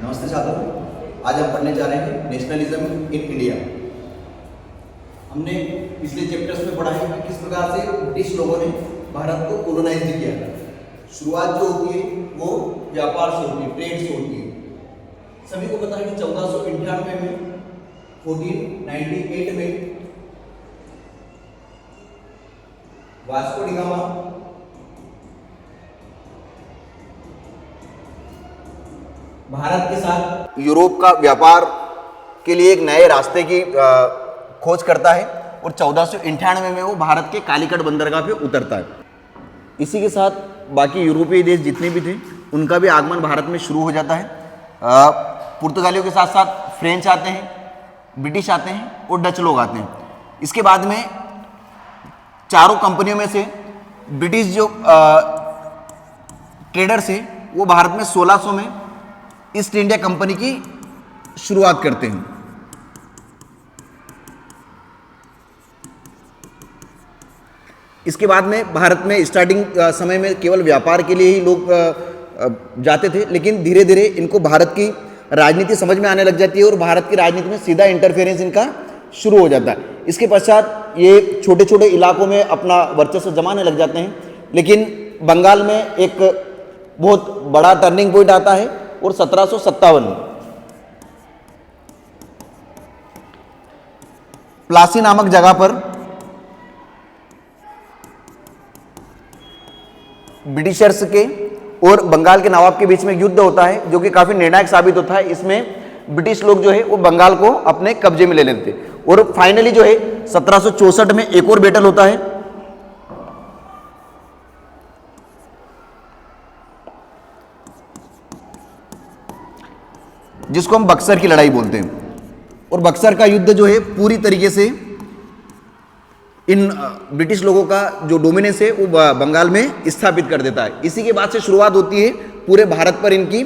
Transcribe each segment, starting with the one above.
नमस्ते छात्रों, आज हम पढ़ने जा रहे हैं नेशनलिज्म इन इंडिया। हमने पिछले चैप्टर्स में पढ़ा है कि किस प्रकार से ब्रिटिश लोगों ने भारत को कॉलोनाइज किया था। शुरुआत जो होती है वो व्यापार से होती है, ट्रेड से होती है। सभी को पता है कि 1498 में 1498 में वास्को डी गामा भारत के साथ यूरोप का व्यापार के लिए एक नए रास्ते की खोज करता है और 1498 में वो भारत के कालीकट बंदरगाह पे उतरता है। इसी के साथ बाकी यूरोपीय देश जितने भी थे उनका भी आगमन भारत में शुरू हो जाता है। पुर्तगालियों के साथ साथ फ्रेंच आते हैं, ब्रिटिश आते हैं और डच लोग आते हैं। इसके बाद में चारों कंपनियों में से ब्रिटिश जो ट्रेडर्स हैं वो भारत में 1600 में ईस्ट इंडिया कंपनी की शुरुआत करते हैं। इसके बाद में भारत में स्टार्टिंग समय में केवल व्यापार के लिए ही लोग जाते थे, लेकिन धीरे धीरे इनको भारत की राजनीति समझ में आने लग जाती है और भारत की राजनीति में सीधा इंटरफेरेंस इनका शुरू हो जाता है। इसके पश्चात ये छोटे छोटे इलाकों में अपना वर्चस्व जमाने लग जाते हैं, लेकिन बंगाल में एक बहुत बड़ा टर्निंग पॉइंट आता है और 1757 में प्लासी नामक जगह पर ब्रिटिशर्स के और बंगाल के नवाब के बीच में युद्ध होता है, जो कि काफी निर्णायक साबित होता है। इसमें ब्रिटिश लोग जो है वो बंगाल को अपने कब्जे में ले लेते हैं और फाइनली जो है 1764 में एक और बैटल होता है, जिसको हम बक्सर की लड़ाई बोलते हैं। और बक्सर का युद्ध जो है पूरी तरीके से इन ब्रिटिश लोगों का जो डोमिनेंस है वो बंगाल में स्थापित कर देता है। इसी के बाद से शुरुआत होती है पूरे भारत पर इनकी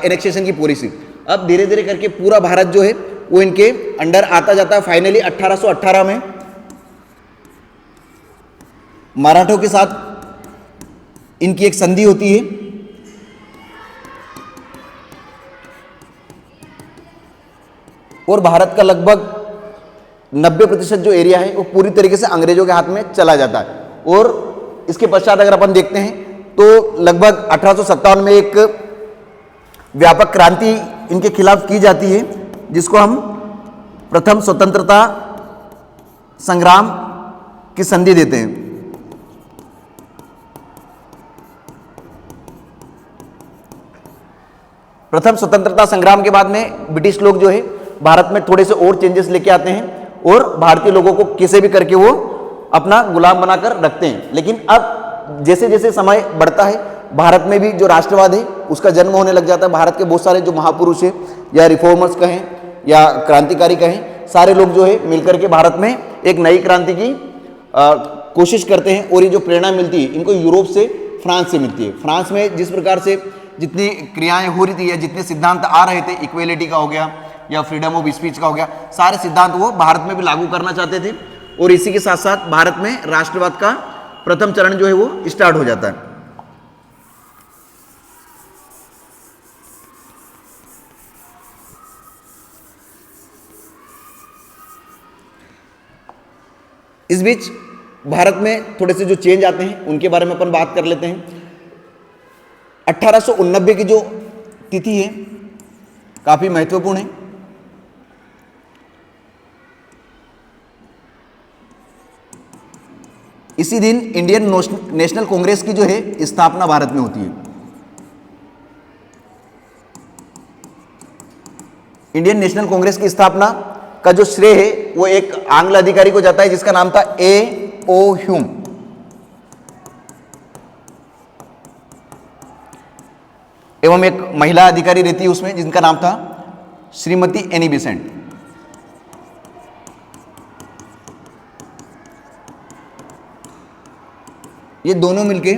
एनेक्सेशन की पॉलिसी। अब धीरे धीरे करके पूरा भारत जो है वो इनके अंडर आता जाता है। फाइनली 1818 में मराठों के साथ इनकी एक संधि होती है और भारत का लगभग 90% जो एरिया है वो पूरी तरीके से अंग्रेजों के हाथ में चला जाता है। और इसके पश्चात अगर अपन देखते हैं तो लगभग 1857 में एक व्यापक क्रांति इनके खिलाफ की जाती है, जिसको हम प्रथम स्वतंत्रता संग्राम की संधि देते हैं। प्रथम स्वतंत्रता संग्राम के बाद में ब्रिटिश लोग जो है भारत में थोड़े से और चेंजेस लेके आते हैं और भारतीय लोगों को कैसे भी करके वो अपना गुलाम बनाकर रखते हैं। लेकिन अब जैसे जैसे समय बढ़ता है भारत में भी जो राष्ट्रवाद है उसका जन्म होने लग जाता है। भारत के बहुत सारे जो महापुरुष हैं या रिफॉर्मर्स कहें या क्रांतिकारी कहें, सारे लोग जो है मिलकर के भारत में एक नई क्रांति की कोशिश करते हैं। और ये जो प्रेरणा मिलती है इनको यूरोप से, फ्रांस से मिलती है। फ्रांस में जिस प्रकार से जितनी क्रियाएं हो रही थी या जितने सिद्धांत आ रहे थे, इक्वेलिटी का हो गया या फ्रीडम ऑफ स्पीच का हो गया, सारे सिद्धांत वो भारत में भी लागू करना चाहते थे। और इसी के साथ साथ भारत में राष्ट्रवाद का प्रथम चरण जो है वो स्टार्ट हो जाता है। इस बीच भारत में थोड़े से जो चेंज आते हैं उनके बारे में अपन बात कर लेते हैं। 1889 की जो तिथि है काफी महत्वपूर्ण है। इसी दिन इंडियन नेशनल कांग्रेस की जो है स्थापना भारत में होती है। इंडियन नेशनल कांग्रेस की स्थापना का जो श्रेय है वो एक आंग्ल अधिकारी को जाता है, जिसका नाम था A.O. ह्यूम। एवं एक महिला अधिकारी रहती है उसमें, जिनका नाम था श्रीमती एनी बेसेंट। ये दोनों मिलके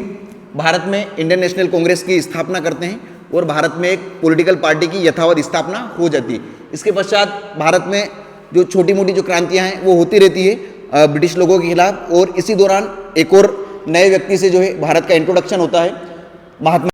भारत में इंडियन नेशनल कांग्रेस की स्थापना करते हैं और भारत में एक पॉलिटिकल पार्टी की यथावत स्थापना हो जाती है। इसके पश्चात भारत में जो छोटी मोटी जो क्रांतियां हैं वो होती रहती है ब्रिटिश लोगों के खिलाफ। और इसी दौरान एक और नए व्यक्ति से जो है भारत का इंट्रोडक्शन होता है, महात्मा